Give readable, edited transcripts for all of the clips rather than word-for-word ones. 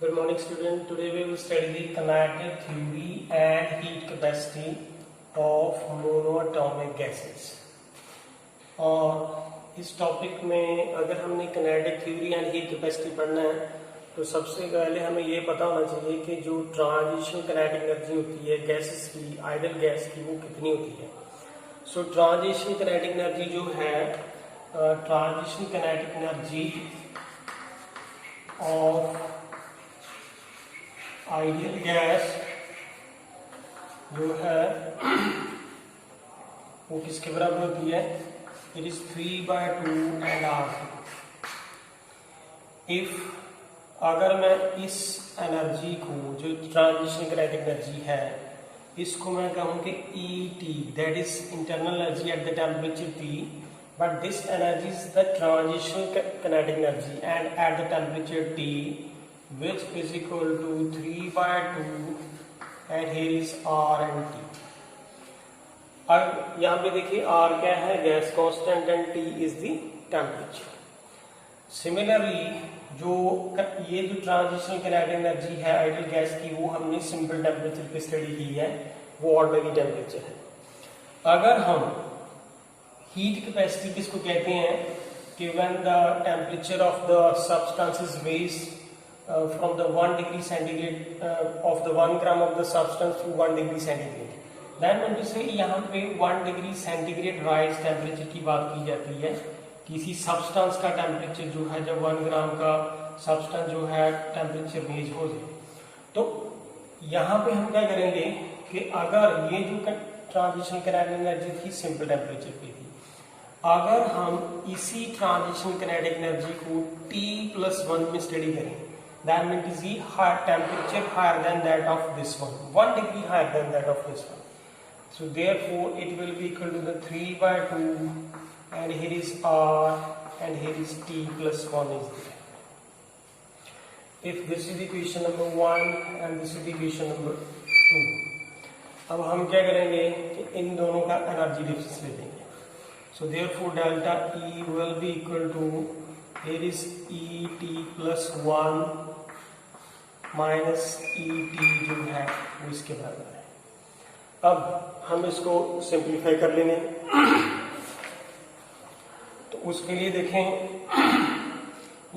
Good morning student. Today we will study the kinetic theory and heat capacity of monoatomic gases. और इस topic में अगर हमने kinetic theory and heat capacity पढ़ना है तो सबसे पहले हमें ये पता होना चाहिए कि जो ट्रांजिशन kinetic एनर्जी होती है गैसेस की, आइडल गैस की, वो कितनी होती है. सो ट्रांजिशन kinetic एनर्जी जो है transition kinetic energy of ideal gas जो है वो किसके बराबर होती है? It is 3/2 and R2. If अगर मैं इस एनर्जी को जो ट्रांजिशन किनेटिक एनर्जी है इसको मैं कहूँ कि ET, that is internal energy at the temperature T, but this energy is the transition kinetic energy and at the temperature T which is equal to 3/2 and here is R and T. अब यहाँ पे देखिए R क्या है? Gas constant and T is the temperature. Similarly जो ये जो transition kinetic energy है आइडियल गैस की वो हमने सिंपल टेम्परेचर पे स्टडी की है, वो ऑर्डिनरी टेम्परेचर है. अगर हम हीट कैपेसिटी किसको कहते हैं कि when the temperature of the substance is raised from the 1 degree centigrade of the 1 gram of the substance to 1 degree centigrade. Then when we say यहाँ पे 1 degree centigrade rise टेम्परेचर की बात की जाती है, किसी सब्सटेंस का टेम्परेचर जो है जब 1 ग्राम का सब्सटेंस जो है टेम्परेचर रेज हो जाए, तो यहाँ पे हम क्या करेंगे कि अगर ये जो ट्रांजिशन किनेटिक एनर्जी थी सिंपल टेम्परेचर पे थी, अगर हम इसी ट्रांजिशन किनेटिक एनर्जी को T+1 में स्टडी करें, that means is the higher temperature higher than that of this one, 1 degree higher than that of this one. So therefore it will be equal to the 3/2 and here is R and here is T+1 is there. If this is the equation number 1 and this is the equation number 2. अब हम क्या करेंगे कि इन दोनों का energy difference ले लेंगे. So therefore delta E will be equal to here is ET+1 minus ET जो है वो इसके बराबर है. अब हम इसको सिंप्लीफाई कर लेंगे. तो उसके लिए देखें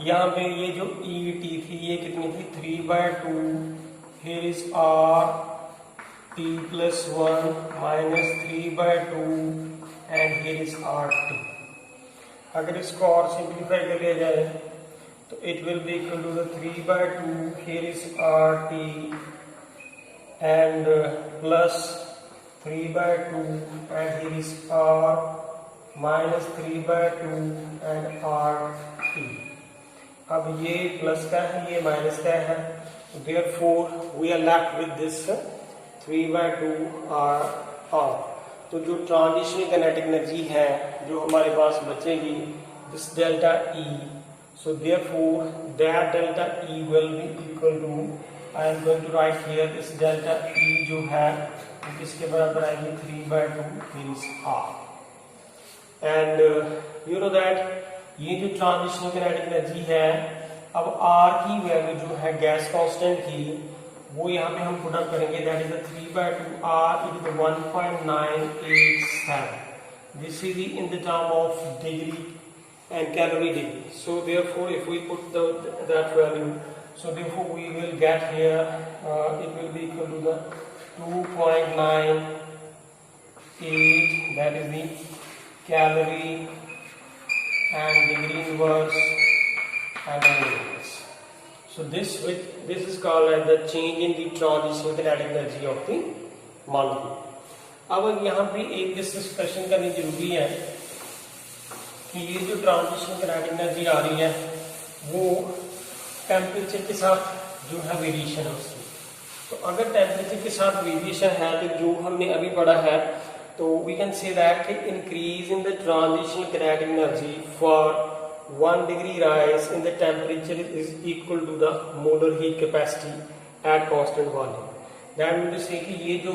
यहाँ पे ये जो ET थी ये कितनी थी? 3/2. here is R T+1 minus 3/2 and here is R2. अगर इसको और सिंप्लीफाई कर लिया जाए तो it will be equal to the 3/2. here is RT and plus 3/2 and here is R minus 3/2 and RT. अब ये प्लस का है ये माइनस का है, therefore we are left with this 3/2 R. तो जो ट्रांजिशन किनेटिक एनर्जी है जो हमारे पास बचेगी this delta E. So therefore that delta E will be equal to, I am going to write here this delta E जो है वो किसके बराबर आएगी? 3/2 means R. And you know that ये जो ट्रांजिशन किनेटिक एनर्जी है, अब R की वैल्यू जो है गैस कांस्टेंट की वो यहाँ पे हम पुट अप करेंगे, that is the 3/2 R it is 1.987. This is in the term of degree and calorie degree. So therefore if we put that value, so therefore we will get here it will be equal to the 2.98, that is the calorie and degree inverse and inverse. So this is called as the change in the transition kinetic energy of the molecule. अब यहाँ पे एक discussion करनी जरूरी है कि ये जो ट्रांजिशन किनेटिक एनर्जी आ रही है वो टेम्परेचर के साथ जो है वेरिएशन है उसकी. तो अगर टेम्परेचर के साथ वेरिएशन है तो जो हमने अभी पढ़ा है तो we can say that increase in the transition kinetic energy for 1 degree rise in the temperature is equal to the molar heat capacity at constant volume. That means to say कि ये जो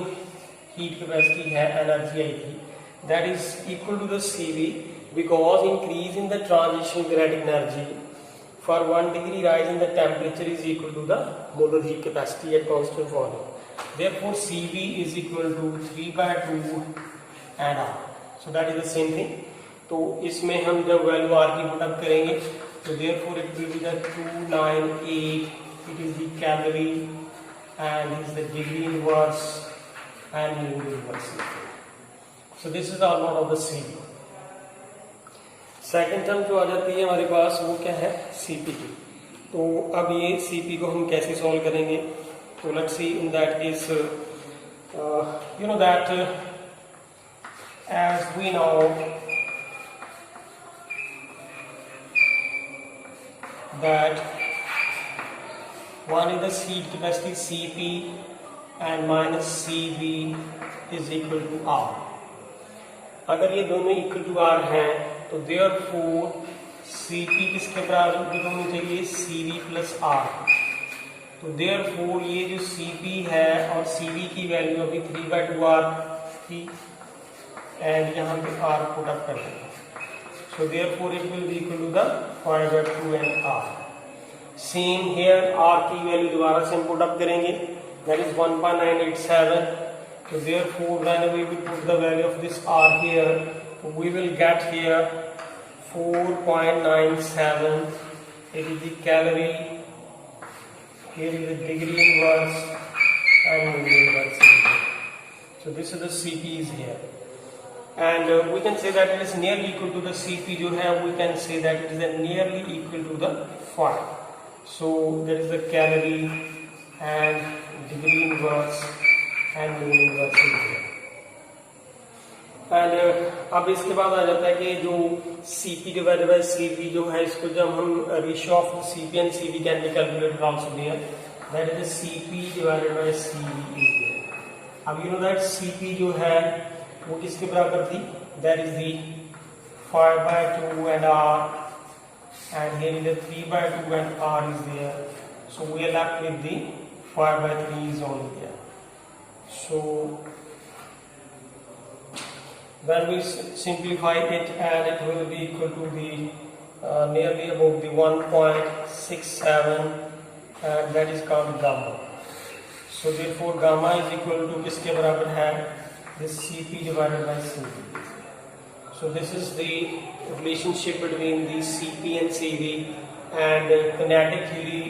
heat capacity है energy आई थी that is equal to the CV because increase in the transition kinetic energy for 1 degree rise in the temperature is equal to the molar heat capacity at constant volume. Therefore Cv is equal to 3/2 and R. So that is the same thing. तो इसमें हम जब value R की put up करेंगे तो therefore it will be the 298. It is the calorie and is the degree inverse and mole inverse. So this is all about of the Cv. Second term जो आ जाती है हमारे पास वो क्या है, CP2. तो अब ये CP को हम कैसे सॉल्व करेंगे, तो let's see in that case you know that as we know that one is the heat capacity CP and minus CV is equal to R. अगर ये दोनों इक्वल टू R हैं तो therefore Cp किसके बराबर की होनी चाहिए, Cv प्लस R. तो therefore ये जो Cp है और Cv की वैल्यू अभी 3/2 R थी एंड यहाँ पे R पुट अप कर देंगे. So therefore it will be equal to the 5/2 and R. Same here R की वैल्यू दोबारा से हम पुट अप करेंगे, that is 1.987. So therefore when we will put the value of this R here, we will get here 4.97. It is the calorie. Here is the degree inverse and mole inverse. So this is the CP is here, and we can say that it is nearly equal to the CP. जो है we can say that it is nearly equal to the 5. So that is the calorie and degree inverse and mole inverse is here. And अब इसके बाद आ जाता है कि जो Cp divided by Cv जो है, इसको जब हम ratio of Cp and Cv can be calculated also here, that is Cp divided by Cv is here. अब यू नो दैट Cp जो है वो किसके बराबर थी, that is the 5/2 and R and here is the 3/2 and R is there. So we are left with the 5/3 is only there. So when we simplify it, and it will be equal to the nearly about the 1.67, and that is called gamma. So therefore gamma is equal to किसके बराबर है, this Cp divided by Cv. So this is the relationship between the Cp and Cv and kinetic theory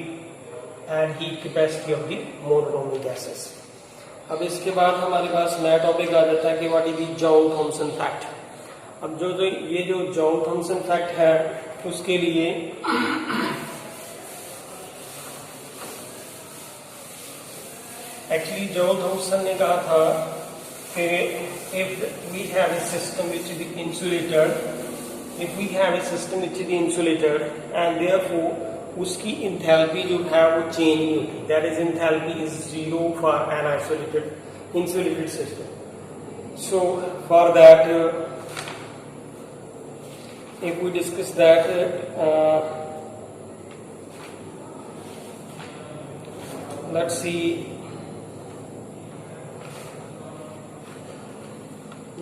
and heat capacity of the monatomic gases. अब इसके बाद हमारे पास नया topic आ जाता है कि व्हाट इज द जॉउल-थॉमसन फैक्ट. अब जो ये जो जॉउल-थॉमसन फैक्ट है उसके लिए एक्चुअली जॉउल-थॉमसन ने कहा था कि if we have a system which is insulated, if we have a system which is insulated and therefore उसकी इंथैल्पी जो है वो चेंज नहीं होती, that is enthalpy is 0 for an isolated insulated system. So for that if we discuss that let's see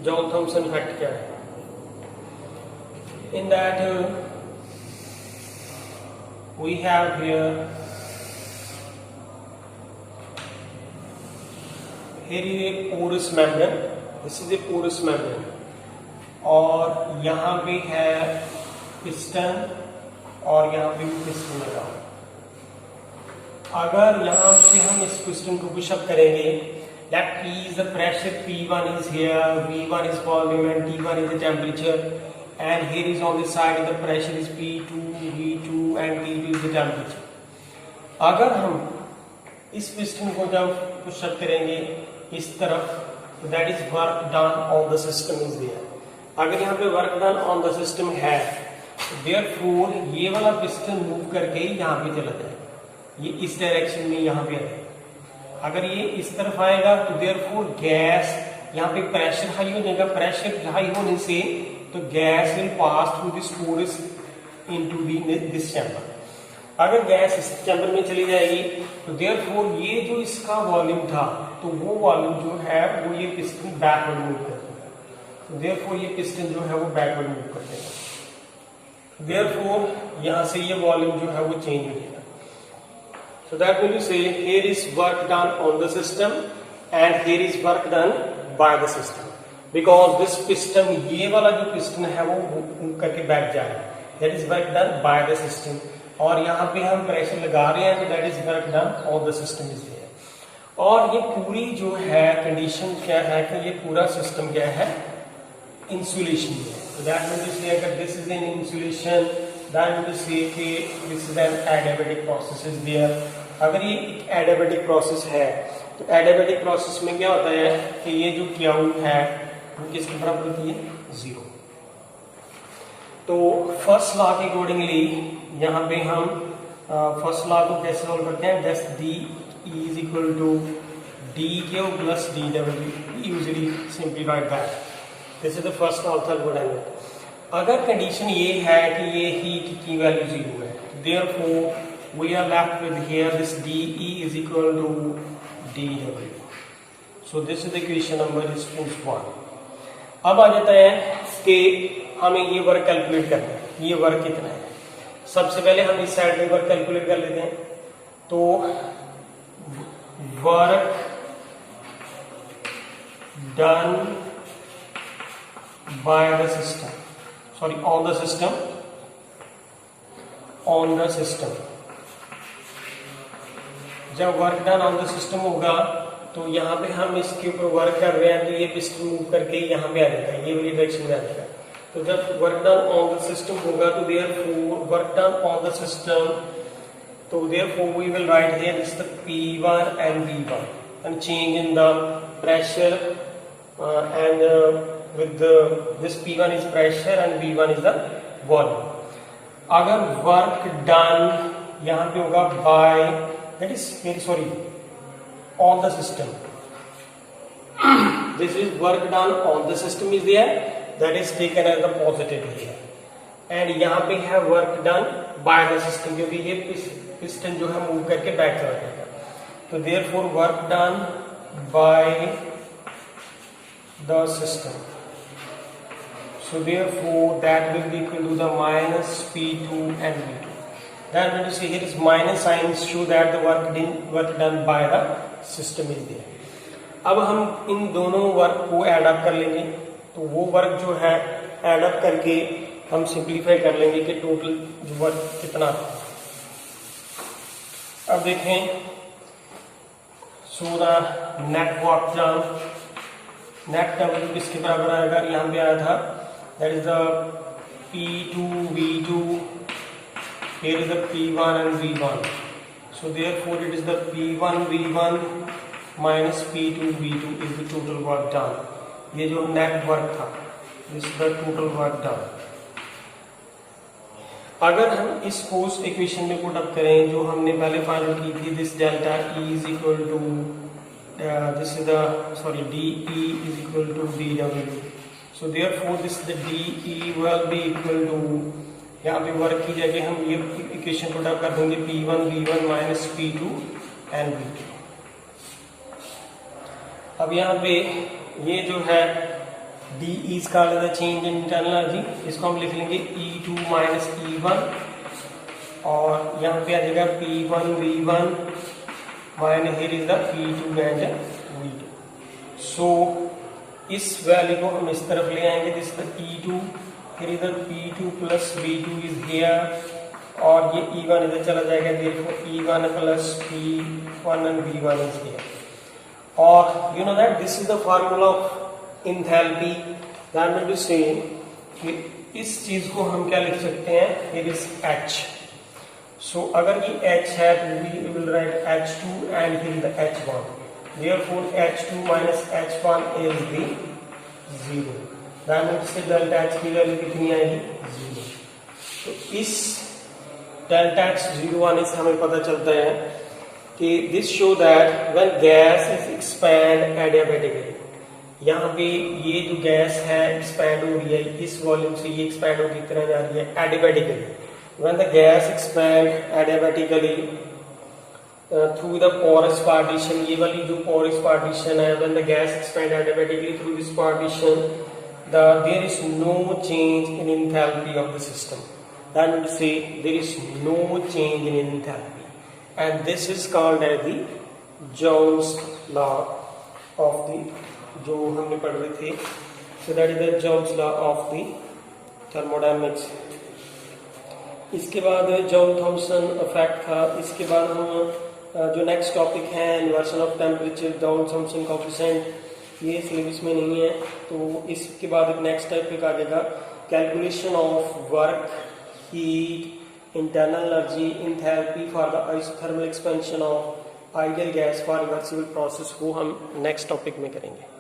Joule-Thomson effect क्या है. In that we have here is a porous membrane. This is a porous membrane. और यहाँ पे है piston और यहाँ पे भी पिस्टन लगा. अगर यहाँ पे हम इस पिस्टन को पुशअप करेंगे, that P is the pressure, P1 is here, V1 is volume and T1 is the temperature, and here is on the side the pressure is P2, V2 and T2 is the temperature. अगर हम इस piston को जब pushup करेंगे इस तरफ, तो that is work done on the system is there. अगर यहाँ पे work done on the system है, देयरफॉर ये वाला पिस्टन मूव करके यहाँ पे चला जाए, ये इस डायरेक्शन में यहाँ पे आए. अगर ये इस तरफ आएगा तो देयरफॉर गैस यहाँ पे प्रेशर हाई हो जाएगा. प्रेशर हाई होने से तो gas will pass through this porous into this chamber. अगर गैस इस चैम्बर में चली जाएगी तो देयरफॉर ये जो इसका वॉल्यूम था तो वो वॉल्यूम जो है वो ये पिस्टन बैकवर्ड मूव कर देगा. तो देयरफॉर ये पिस्टन जो है वो बैकवर्ड मूव कर देगा. देयरफॉर यहाँ से ये वॉल्यूम जो है वो चेंज हो जाएगा. So that means to say here is work done on the system and here is work done by the system. Because this piston, ये वाला जो piston है वो करके बैक जा रहा है. That is work done by the system. और यहाँ पे हम प्रेशर लगा रहे हैं तो that is work done on the system is there. और ये पूरी जो है कंडीशन क्या है कि ये पूरा सिस्टम क्या है, इंसुलेशन है. So that means to say अगर this is an insulation, that means to say कि this is an adiabatic process is there. अगर ये एक adiabatic process है तो adiabatic process में क्या होता है कि ये जो Q है वो किसके बराबर होती है, 0. तो फर्स्ट लॉ के अकॉर्डिंगली यहाँ पे हम फर्स्ट लॉ को कैसे सॉल्व करते हैं, thus D is equal to D Q plus D W, usually simplified that. This is the first law of thermodynamics. अगर कंडीशन ये है कि ये हीट की वैल्यू 0 है, therefore we are left with here this D E is equal to D W. So this is the equation number is 1. अब आ जाता है कि हमें ये वर्क कैलकुलेट करना है. ये वर्क कितना है, सबसे पहले हम इस साइड में वर्क कैलकुलेट कर लेते हैं. तो work done by the system, sorry on the system, on the system. जब work done on the system होगा तो यहाँ पे हम इसके ऊपर वर्क कर रहे हैं तो ये पिस्टन मूव करके यहाँ पे आ जाता है, ये वाली डायरेक्शन में आ जाता है. तो जब work done on the system होगा तो therefore work done on the system, तो therefore we will write here this the P1 and V1 and change in the pressure and with this P1 is pressure and V1 is the volume. अगर work done यहाँ पे होगा bye, that is very sorry, on the system. This is work done on the system is there, that is taken as the positive here. And यहाँ पे है work done by the system, क्योंकि ये piston जो है move करके back चला जाएगा. तो therefore work done by the system. So therefore that will be equal to the minus P2 and V2. That means to say here is minus sign show that the work done by the system is there. अब हम इन दोनों work को add up कर लेंगे. तो वो work जो है ऐड अप करके हम सिंप्लीफाई कर लेंगे कि टोटल जो वर्क कितना था. अब देखें, so the net work done, net का वैल्यू किसके बराबर आएगा, यहाँ पे आया था, that is the P2 V2, here is the P1 and V1. So therefore it is the P1 V1 minus P2 V2 is the total work done. ये जो नेट वर्क था, this is the total work done. अगर हम इस force equation में put up करें जो हमने पहले फाइंड की थी, this delta E is equal to this is the sorry DE is equal to DW. So therefore this the DE will be equal to, यहाँ पे वर्क की जगह हम ये इक्वेशन पुट अप कर देंगे P1 V1 minus P2 and V2. अब यहाँ पे ये जो है डी इज का चेंज इन इंटरनल एनर्जी, इसको हम लिख लेंगे E2 माइनस E1 और यहाँ पे आ जाएगा P1 V1 minus here is the P2 and V2. सो इस वैल्यू को हम इस तरफ ले आएंगे, दिस द E2, फिर इधर P2 plus V2 is here और ये E1 इधर चला जाएगा, देखो E1 plus P1 and V1 is here. और you know that this is the formula of enthalpy. That means to say कि इस चीज को हम क्या लिख सकते हैं, हियर इज H. सो अगर ये H है तो we will write H2 and here is the H1. Therefore H2 minus H1 is the 0. That means से डेल्टा H की वैल्यू कितनी आएगी, 0. तो इस डेल्टा H 0 आने से हमें पता चलता है कि this show that when gas is expand adiabatically, यहाँ पे ये जो गैस है एक्सपैंड हो रही है, इस वॉल्यूम से ये एक्सपैंड होकर कितना जा रही है, adiabatically. When the gas expand adiabatically through the porous partition, ये वाली जो porous partition है, when the gas expand adiabatically through this partition, there is no change in enthalpy of the system. then we say there is no change in enthalpy, and this is called as the Jones law of the, जो हमने पढ़ रहे थे, so that is the Jones law of the thermodynamics. इसके बाद John Thompson effect था. इसके बाद हम जो नेक्स्ट टॉपिक है inversion of temperature, John Thomson coefficient, ये सिलेबस में नहीं है. तो इसके बाद एक नेक्स्ट टाइप आ जाएगा calculation of work, heat, internal energy, enthalpy for the isothermal expansion of ideal gas for reversible process. वो हम नेक्स्ट टॉपिक में करेंगे.